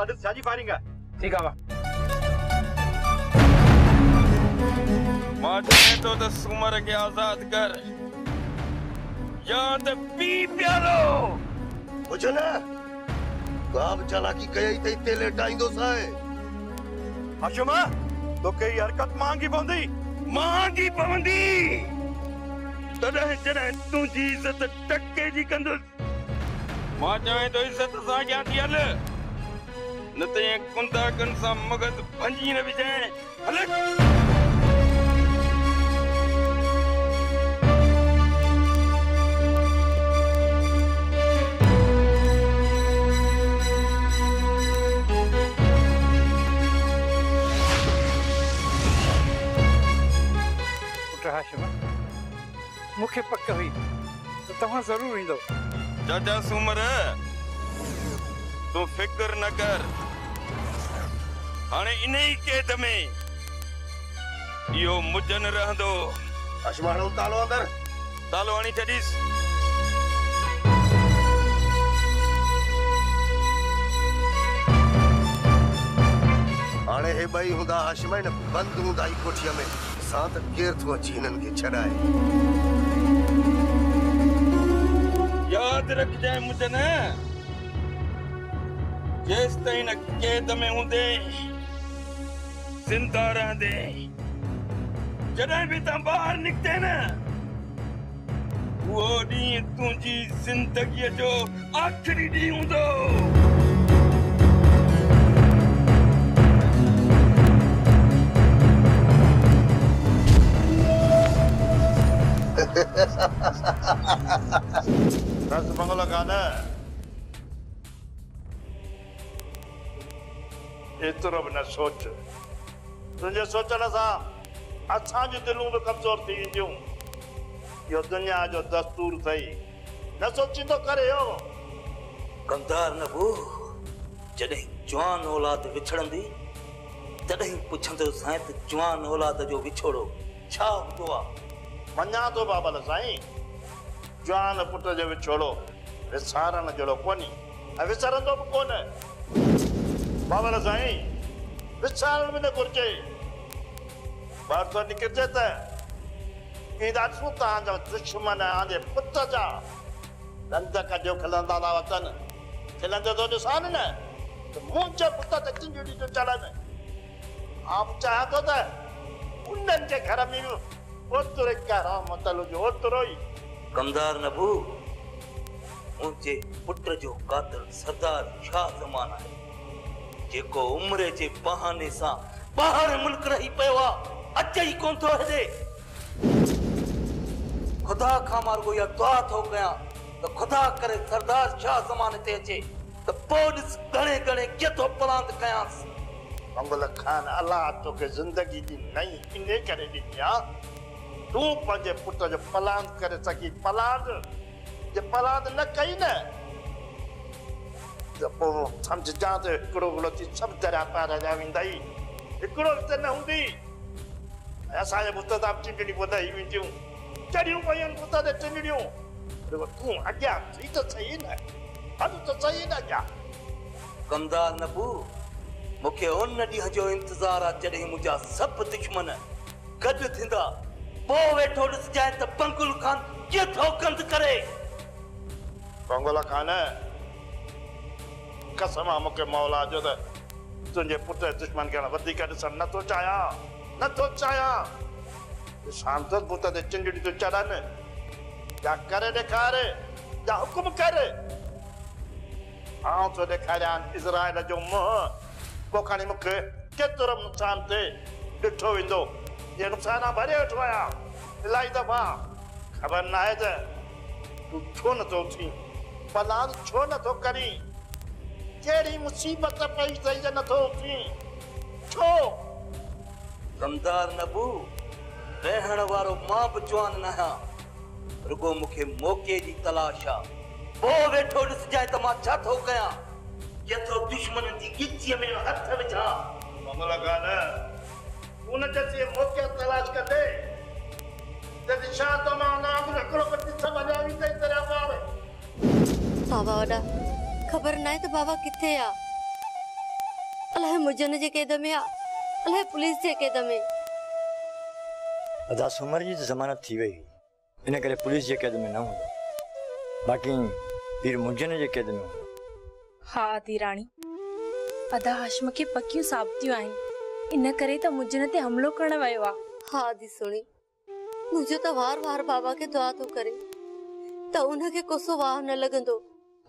वालिद साजी फायरिंग है। ठीक है मां चाहे तो सुमर के आजाद कर या तो पी प्यालो मुझे ना गाब चालाकी कई तई तेले डाइंदो साए हाशिमा तो कई हरकत मांगी पवंदी तॾहिं जॾहिं तुंहिंजी इज़त टके जी कंदुसि मां चाहे तो इज़त सां अॻियां थी हल न त ईअं कुंदा कनि सां मगज़ भंजी न विझाए हल हाशिमा मुखे पक हुई तो तव्हां जरूर ईंदो चाचा सुमर तू फिक्र न कर हाणे इन ही कैद में इहो मुजन रहंदो हाशिमा नो तालो अंदर तालो हणी छॾीस हाणे हे ॿई हूंदा हाशिमा न बंदि हूंदा ई कोठीअ में सां त केरु थो अची हिननि खे छॾाए याद रखजांइ मुजन जेसि ताईं न कैद में हूंदे ज़िंदा रहंदे जॾहिं बि तव्हां ॿाहिरि निकिते न उहो ॾींहुं तुंहिंजी ज़िंदगीअ जो आख़िरी ॾींहुं हूंदो बस बंगला खाना एतिरो बि न सोच तुंहिंजे सोचण सां असांजूं दिलूं बि कमज़ोर थी वेंदियूं इहो दुनिया जो दस्तूर अथई न सोचींदो करे हो कंदार नबू जॾहिं जवान औलाद विछड़ंदी तॾहिं पुछंदो साईं त जवान औलाद जो विछोड़ो छा हूंदो आहे मञा थो बाबल साईं जवान पुट जो विछोड़ो विसारण जहिड़ो कोन्हे ऐं विसरंदो बि कोन बाबल साईं विसारण बि न घुरिजे ॿाहिरि थो निकिरजे त ईंदासूं तव्हांजा दुश्मन आंजे पुट जा ॾंद कजो खिलंदा था अचनि खिलंदे थो ॾिसां न त मुंहिंजे पुट ते चिंजड़ी थो चढ़नि आउं चाहियां थो त उन्हनि जे घर में बि ओतिरो ई करामत हुजे ओतिरो ई कंदार नबू मुंहिंजे पुट जो कातिल सरदार शाह ज़मान आहे जेको उमिरि जे बहाने सां ॿाहिरि मुल्क रही पियो आहे अचे ई कोन थो हेॾे ख़ुदा खां मां रुॻो इहा दुआ थो कयां त ख़ुदा करे सरदार शाह ज़मान ते अचे त पोइ ॾिस घणे घणे केतिरो पलांद कयांसि मंगल खान अलाह तोखे ज़िंदगी जी नई इन करे ॾिनी आहे तूं पंहिंजे पुट जो पलांद करे सघी पलांद जे पलांद न कई न त पोइ सम्झजां त हिकिड़ो ग़लती सभु दरिया पार जा वेंदाई हिकिड़ो त न हूंदी असांजे पुट तां चिंजड़ी ॿुधाई वेंदियूं चढ़ियूं पयूं पुट ते चिंजड़ियूं तूं अॻियां थी त सही न हल त सही न अॻियां कंदार नबू मूंखे उन ॾींहं जो इंतज़ारु आहे जॾहिं मुंहिंजा सभु दुश्मन गॾु थींदा पोइ वेठो ॾिसजांइ त बंगुल खान केतिरो गंद करे बंगुल खान कसम आहे मूंखे मौला जो त तुंहिंजे पुट जे दुश्मन खे वधीक ॾिसणु नथो चाहियां शांत पुट ते चिंजड़ी थो चढ़नि या करे ॾेखार या हुकुम कर आउं थो ॾेखारियां इज़राइल जो मुंहुं पोइ खणी मूंखे केतिरो नुक़सानु थिए ॾिठो वेंदो ये नुक़सान भरे वेठो आहियां इलाही दफ़ा ख़बर न आहे त तूं छो नथो थी पलांद छो नथो करी कहिड़ी मुसीबत पई अथई जो नथो थी छो कंदार नबू रहण वारो मां बि जवान न आहियां रुगो मूंखे मौक़े जी तलाश आहे पोइ वेठो ॾिसजांइ त मां छा थो कयां जेतिरो दुश्मन जी गिचीअ में हथ विझां मंगल खान तूं न चएसि मौक़े तलाश कंदे जॾहिं छा त मां नाम हिकिड़ो कटी सभु अञा वेंदई दरिया पार बाबा वॾा ख़बर न आहे त बाबा किथे आहे अलाए मुजन जे कैद में आ अलाए पुलिस जे कैद में। अदा सुमर जी जमानत थी वही इन करे पुलिस जे कैद में न हूंदो, बाक़ी पीर मुजन जे कैद में हूंदो। हाँ आदि राणी, अदा हाशिम के पक्कियूं साबितियूं आहिनि, इन करे त मुजन ते हमलो करण वियो आ। हाँ दी सुणी, मुझे तो वार वार बाबा के दुआ तो करे त उनके कोसो वाह न लगंदो,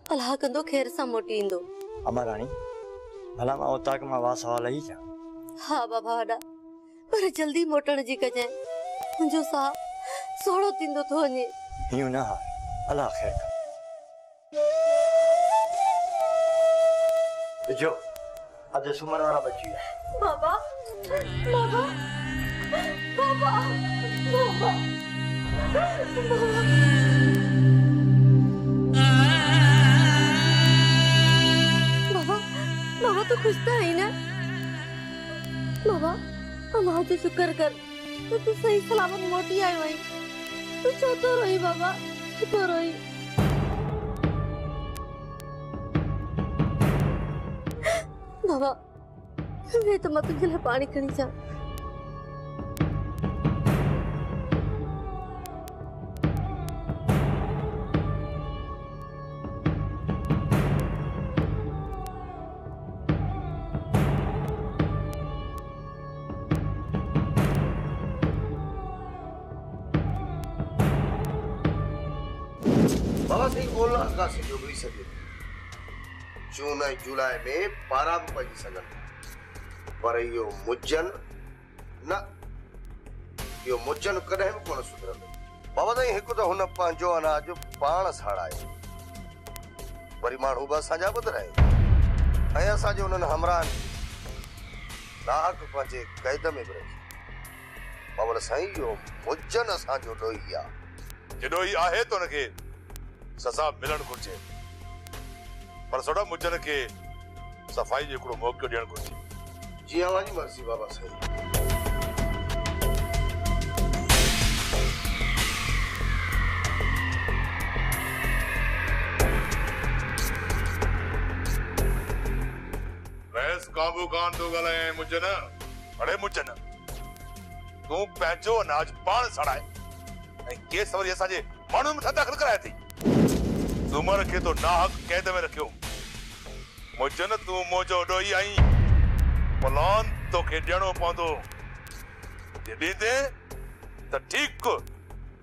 अल्लाह कंदो खैर सां मोटी इंदो। अमा राणी, भला मां उताक मां वाह सवाल ही जा। हाँ बाबा वॾा, पर जल्दी मोटण जी कजाए, मुंहिंजो साह सोड़ो थींदो थो वञे। यूं न हार, अल्लाह खैर कर। जो अज सुमर वाला बची है। बाबा बाबा बाबा बाबा बाबा बाबा तो खुश था ही ना। बाबा अल्लाह जो शुक्र कर तो तू सही सलामत मोटी आई वही। तू छोतो रही बाबा, छोतो रही। बाबा मैं तो मत तुझे पानी खणी जा। बाबा सही ओला का से जो भी सके जून ऐं जुलाई में पारा भी पइजी सघनि, पर इहो मुजन न, इहो मुजन कॾहिं बि कोन सुधरंदो। बाबा साईं हिकु त हुन पंहिंजो अनाज पाण साड़ायो, वरी माण्हू बि असांजा ॿुधराए, ऐं असांजे हुननि हमराहनि नाहक पंहिंजे क़ैद में बि रखी। बाबा साईं इहो मुजन असांजो ॾोही आहे। जे ॾोही आहे त हुनखे सज़ा मिलणु घुरिजे, पर सोडा मुजन के सफाई जो हिकिड़ो मौक़ो ॾियणु घुरिजे। जी अव्हांजी मर्ज़ी बाबा साईं। वैस काबू खान तो ॻाल्हाए मुजन। अड़े मुजन, तूं पंहिंजो अनाज पाण सड़ाए ऐं केस वरी असांजे माण्हुनि मथां दाख़िल कराए थी। सुमर के तो नाहक कैद में रखियो। मुजन तू मोजो ॾोही आई, पलान तोखे ॾियणो पवंदो। जे ॾींदे त ठीकु,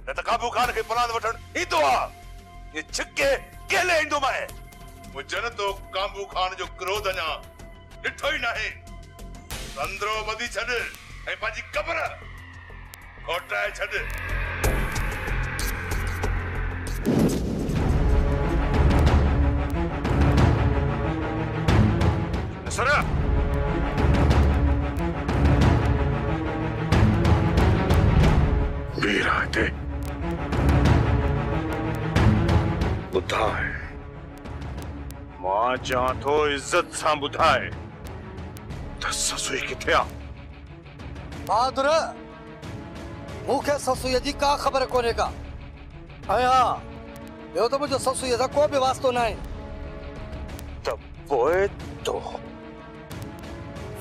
न त काबू खान खे पलान वठण ईंदो आहे। ये छिके केले ईंदो माए। मुजन तो काबू खान जो क्रोध अञा ॾिठो ई नाहे। अंदरो ॿधी छॾ ऐं पंहिंजी क़बर खोटाए छॾ। सरा वीरा ते ॿुधाए, मां चवां थो इज्जत सां ॿुधाए त ससुई किथे आहे? बहादुर, मूंखे ससुईअ जी का ख़बर कोन्हे का। ऐं हा, ॿियो त मुंहिंजो ससुईअ सां को बि वास्तो न आहे। त पोइ तो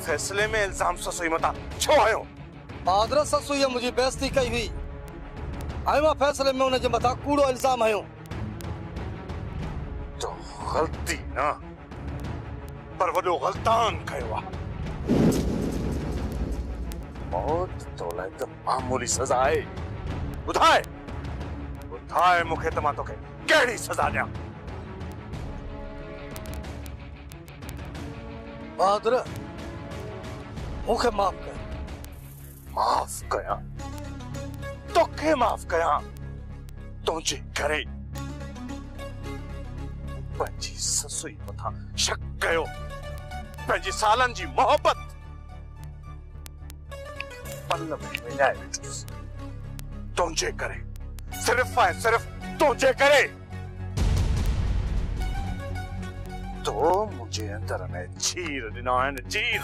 फैसले में इल्जाम ससुई मता छो आयो? बहादुर, ससुईअ मुंहिंजी बेइज्जती कई हुई ऐं मां फैसले में हुनजे मथां कूड़ो इल्जाम हयो। तो गलती न, पर वॾो गलतान कयो आहे। मौत तो लाइ त मामूली सज़ा आहे। ॿुधाए ॿुधाए मूंखे त मां तोखे कहिड़ी सज़ा ॾियां? बहादुर, मूंखे माफ़ कर। माफ़ कयां? तोखे माफ़ कयां? तुंहिंजे करे पंहिंजी ससुई मथां शक कयो, पंहिंजी सालनि जी मोहबत पल में विञाए वेठुसि। तुंहिंजे करे, सिर्फ़ ऐं सिर्फ़ तुंहिंजे करे। तो मुझे अंदर में चीर ॾिना आहिनि, चीर।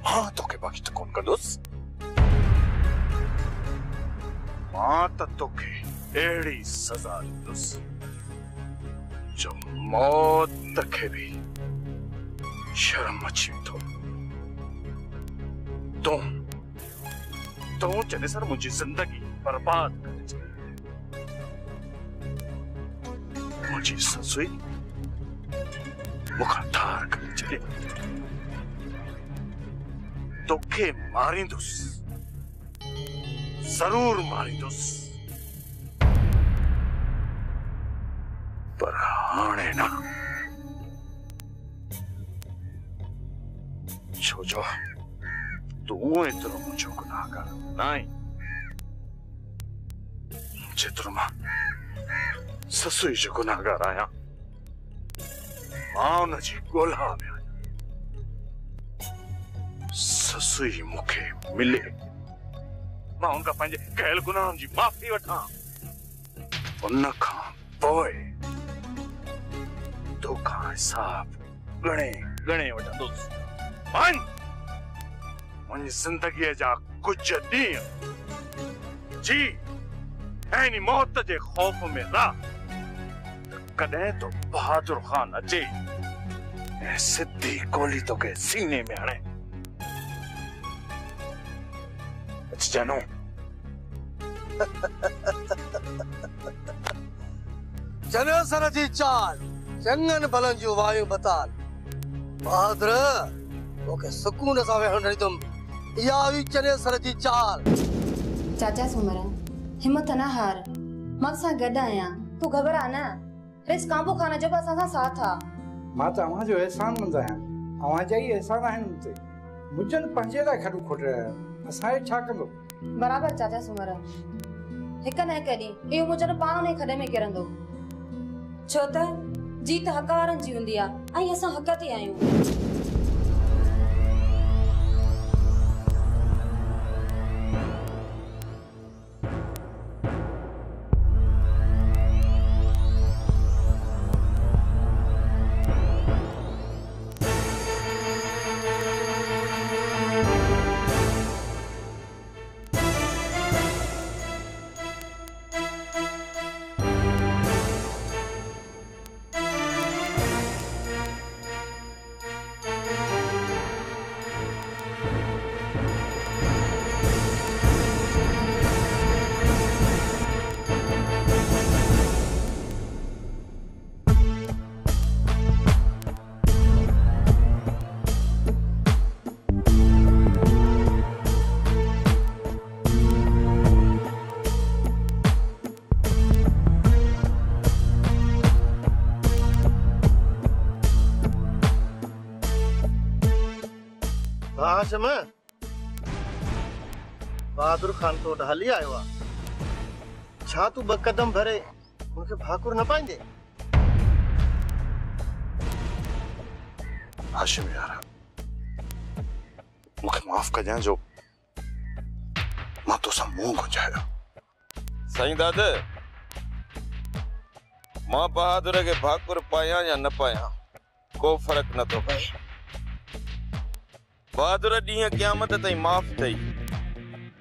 मां तोखे बख़्श कोन कंदुसि। मां त तोखे अहिड़ी सज़ा ॾींदुसि जो मौत खे बि शर्म अची थो तूं जने सर मुझी जिंदगी बर्बाद करे छे मुझी ससुई मुखा ठार करे छे तोखे मारींदुस जरूर मारींदुस पर हाणे ना छोजो तू एतिरो मुझो गुनाहगार नाहीं जेतिरो मां ससुई जो गुनाहगार आहियां मां उन जी ॻोल्हा में आहियां ससुई मूंखे मिले मां उनखां पंहिंजे कयल गुनाहनि जी माफ़ी वठां उन खां पोइ तोखां हिसाब घणे वठंदुसि मुंहिंजी ज़िंदगीअ जा कुझु ॾींहं जी ऐं इन मौत जे ख़ौफ़ में रह कॾहिं तो बहादुर ख़ान अचे ऐं सिधी गोली तोखे सीने में हणे अचजनो चने सर जी चाल चंगन भलन जूं वायूं बताल बहादुर तोखे सुकून सां वेहण ॾींदुमि इहा हुई चने सर जी चाल चाचा सुमरा हिम्मत न हार मां सां गॾु आहियां तू घबरा न रिस काबू खाना जो असां सां साथ आ मां तव्हां जो एहसान मंद आहियां अवां जा ई एहसान आहिनि मूंते मुंहिंजनि पंहिंजे लाइ खॾु खोट रहिया असां छा कंदो बराबर चाचा सुमरा हिक न हिक ॾींहुं इहो मुंहिंजो पाण उन खॾे में किरंदो छो त जीत हक़ वारनि जी हूंदी आहे ऐं असां हक़ ते आहियूं हाशिम बहादुर खान तो हली आयो आहे छा तू ब कदम भरे उनके भाकुर न पाएंगे हाशिम यार मुझे माफ कर जो मां तो सा मुंह गुंजाया साईं दादा मां बहादुर के भाकुर पाया या न पाया को फर्क न तो पए बहादुर ॾींहं क़यामत ताईं माफ़ थई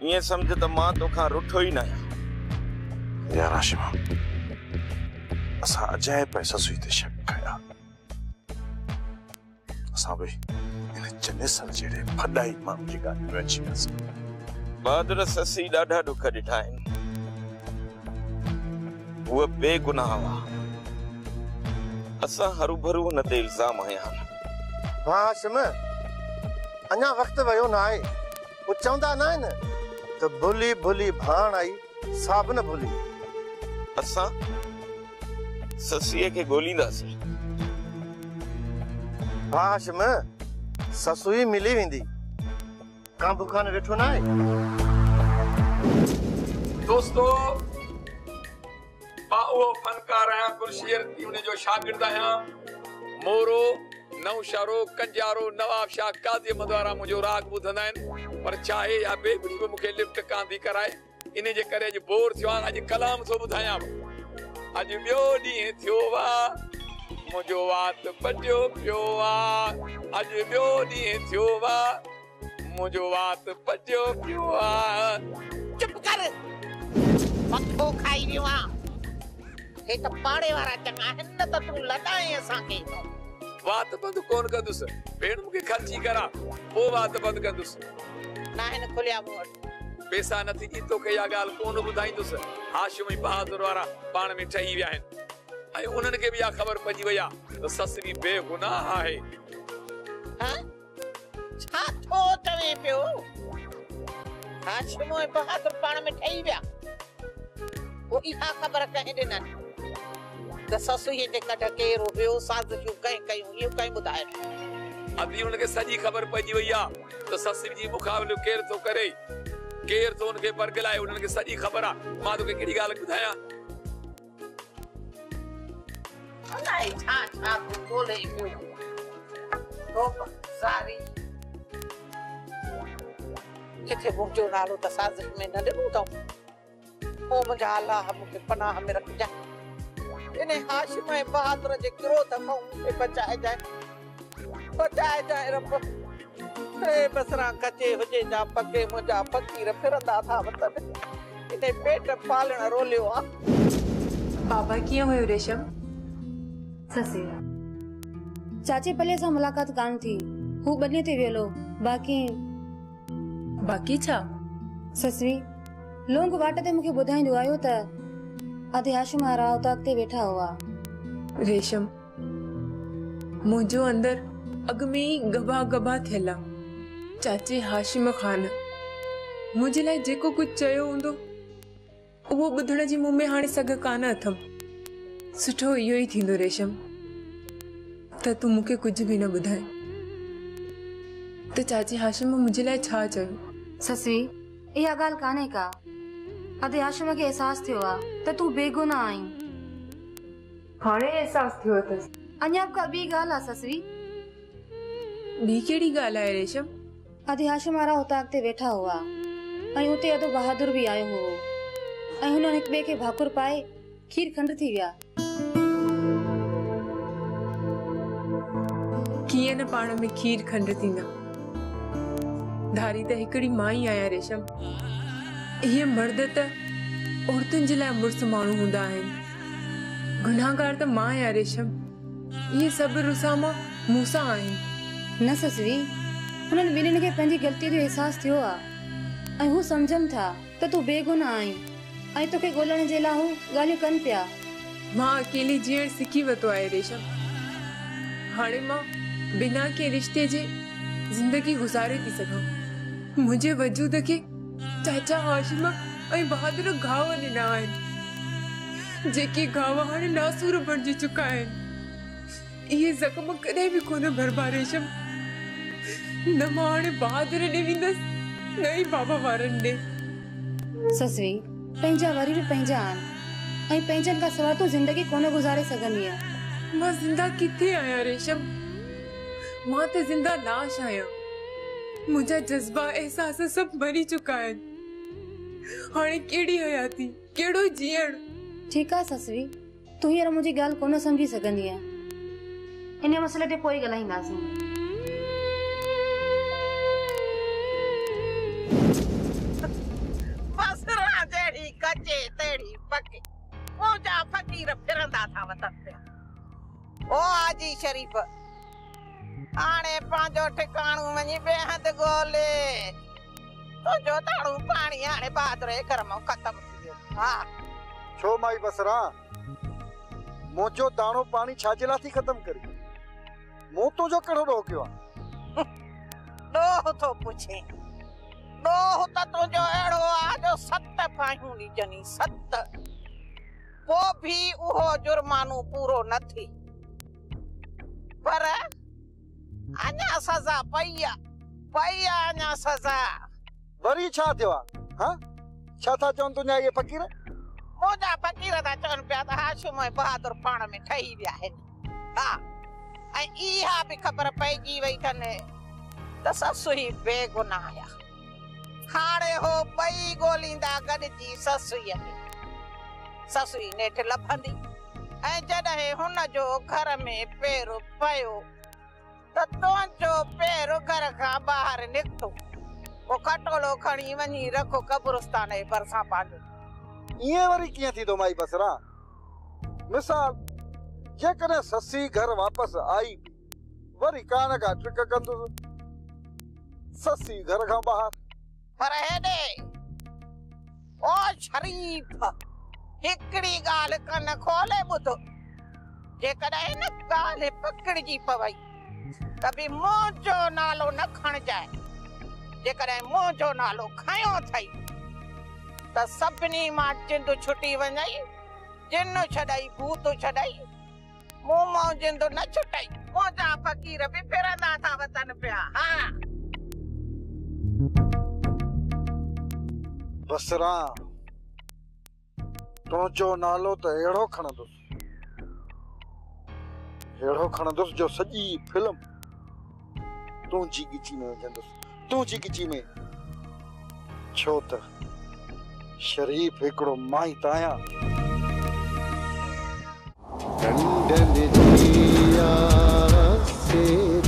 ईअं सम्झ त मां तोखां रुठो ई न आहियां यार हाशिम असां अजाए पैसा सुई ते शक कया असां भी इन चने सर जहिड़े फॾाई माण्हू जी ॻाल्हि में अची वियासीं बहादुर ससी ॾाढा ॾुख ॾिठा आहिनि उहे बेगुनाह हुआ असां हरू भरू हुन ते इल्ज़ाम हया हाशिम अञा वक्त वयो ना आहे वो चवंदा न आहिनि त भुली भुली भाण आई साब न भुली असां ससीअ खे ॻोल्हींदासीं हाशिम ससुई मिली वेंदी का बुखान वेठो ना आहे दोस्तों मां उहो फनकार आहियां गुरशीर उन जो शागिर्द आहियां मोरो नौशारो कंजारो नवाब शाह काजी मदवारा मुझो राग ॿुधंदा आहिनि पर चाहे या ॿिए कुझु बि मूंखे लिफ्ट कान थी कराए इन जे करे अॼु बोर थियो आहे अॼु कलाम थो ॿुधायां अॼु ॿियो ॾींहुं थियो आहे मुंहिंजो वात भॼियो पियो आहे अॼु ॿियो ॾींहुं थियो आहे मुंहिंजो वात भॼियो पियो आहे चुप कर मथो खाई वियो आहे हे त पाड़े वारा चङा आहिनि न त तूं लॾाए असांखे बात बंद कोन कंदुस भेण मुके खर्ची करा वो बात बंद कंदुस ना हिन खुलिया मूं वटि पैसा न थी तो के या गाल कोन बुधाइंदुस हाशिम बहादुर वारा पाण में ठही विया आहिनि ऐं उन्हनि खे बि इहा ख़बर पइजी वई आहे त ससरी बेगुनाह आहे छा थो चवे पियो हाशिम बहादुर पाण में ठही विया वो इहा ख़बर कंहिं ॾिननि त ससुई जे कढ केरु हुयो साज़िशूं कंहिं कयूं इहो कंहिं ॿुधायो अभी उनके सजी खबर पइजी वई आहे त ससरी जी मुक़ाबिलो केरु थो करे केरु थो उनखे बरगलाए उन्हनि खे सजी ख़बर आहे मां तोखे कहिड़ी ॻाल्हि ॿुधायां अलाए छा छा तूं ॻोल्हे पियो तोप सारी किथे मुंहिंजो नालो त साज़िश में न ॾिनो अथऊं पोइ मुंहिंजा अलाह मूंखे पनाह में रखजांइ इन हाशिम बहादुर जे क्रोध खां मूंखे बचाइजांइ रब हे बसरा कचे हुजे जा पके मुंहिंजा फ़क़ीर फिरंदा था वतन इन पेट पालण रोलियो आहे बाबा कीअं हुयो रेशम ससी चाची पले सां मुलाकात कान थी हू बने ते वेलो बाकी छा ससवी लोंग वाट ते मूंखे ॿुधाईंदो आयो त अधे हाशिम वारा उतां ते वेठा हुआ रेशम मुंहिंजो अंदर अॻ में ई गबा गबा थियल आहे चाचे हाशिम ख़ान मुंहिंजे लाइ जेको कुझु चयो हूंदो उहो ॿुधण जी मूं में हाणे सघ कान अथम सुठो इहो ई थींदो रेशम त तूं मूंखे कुझु बि न ॿुधाए त चाची हाशिम मुंहिंजे लाइ छा चयो ससवी इहा ॻाल्हि कान्हे का अधे हाशिम खे एहसास थियो आहे त तूं बेगुनाह आहीं हाणे एहसास थियो अथसि अञा का ॿी ॻाल्हि आहे ससवी ॿी कहिड़ी ॻाल्हि आहे रेशम अधे हाशिम वारा उतां ते वेठा हुआ ऐं उते अधो बहादुर बि आयो हो ऐं हुननि हिक ॿिए खे भाकुर पाए खीर खंड थी विया कीअं न पाण में खीर खंड थींदा धारी त हिकिड़ी मां ई आहियां रेशम इहे मर्द त औरतुनि जे लाइ मुड़ुस माण्हू हूंदा आहिनि गुनाहगार त मां आहियां रेशम इहे सभु रुसामा मूंसां आहिनि न ससवी हुननि ॿिन्हिनि खे पंहिंजी ग़लती जो एहसास थियो आहे ऐं हू सम्झनि था त तूं बेगुनाह आहीं ऐं तोखे ॻोल्हण जे लाइ हू ॻाल्हियूं कनि पिया मां अकेली जीअण सिखी वरितो आहे रेशम हाणे मां बिना के रिश्ते जे जिंदगी गुज़ारे थी सघां मुंहिंजे वजूद खे चाचा हाशिम ऐं बहादुर घाव ॾिना आहिनि जेके घाव हाणे नासूर बणिजी चुका आहिनि इहे ज़ख़्म कॾहिं बि कोन भरबा रेशम न मां हाणे बहादुर ॾे वेंदसि न ई बाबा वारनि ॾे ससवी पंहिंजा वरी बि पंहिंजा आहिनि ऐं पंहिंजनि खां सवाइ तूं ज़िंदगी कोन गुज़ारे सघंदी आहे मां ज़िंदा किथे आहियां रेशम मां त ज़िंदा लाश आहियां मुंहिंजा जज़्बा एहसास सभु मरी चुका आहिनि हाणे कहिड़ी हयाती कहिड़ो जीअण ठीकु आहे ससवी तूं हींअर मुंहिंजी ॻाल्हि कोन सम्झी सघंदी आहे इन मसइले ते पोइ ॻाल्हाईंदासीं बसरा जहिड़ी कचे तहिड़ी पके मुंहिंजा फ़क़ीर फिरंदा था वतन ते ओ हाजी शरीफ़ हाणे पंहिंजो ठिकाणो वञी बेहद ॻोल्हे तुंहिंजो ताणू पाणी हाणे बहादुर जे घर मां ख़तम थी वियो हा छो माई बसरा मुंहिंजो दाणो पाणी छाजे लाइ थी ख़तम करी मूं तुंहिंजो कहिड़ो ॾोह कयो आहे ॾोह थो पुछे ॾोह त तुंहिंजो अहिड़ो आहे जो 7 फाहियूं ॾिजनी 7 पोइ बि उहो जुर्मानो पूरो न थी पर अञा सज़ा पई आहे अञा सज़ा वरी छा थियो आहे हा छा था चवनि तुंहिंजा इहे फ़क़ीर मुंहिंजा फ़क़ीर था चवनि पिया त हाशिम ऐं बहादुर पाण में ठही विया आहिनि हा ऐं इहा बि ख़बर पइजी वई अथनि त ससु ई बेगुनाह आहे हाणे हो ॿई ॻोल्हींदा गॾिजी ससुईअ खे ससुई नेठि लभंदी ऐं जॾहिं हुन जो घर में पेर पियो त तुंहिंजो पेर घर खां ॿाहिरि निकितो पोइ खटोलो खणी वञी रखो कब्रिस्तान जे भरिसां पंहिंजो इएं वरी कीअं थींदो माई बसरा मिसाल जेकॾहिं ससी घर वापसि आई वरी कान का ट्रिक कंदुसि ससी घर खां ॿाहिरि। पर हेॾे ओ शरीफ हिकिड़ी ॻाल्हि कन खोले ॿुधो, जेकॾहिं हिन ॻाल्हि पकड़जी पवई त बि मुंहिंजो नालो न खणजाए। जेकॾहिं मुंहिंजो नालो खयो अथई त सभिनी मां जिंद छुटी वञई, जिन छॾई भूत छॾई, मूं मां जिंद न छुटई। मुंहिंजा फ़क़ीर बि फिरंदा था वतन पिया। हा बसरा तुंहिंजो नालो त अहिड़ो खणंदुसि जो सॼी फिल्म तुंहिंजी गिची में विझंदुसि, तुंहिंजी गिची में। छो त शरीफ हिकिड़ो मां ई त आहियां। डंडन जी आस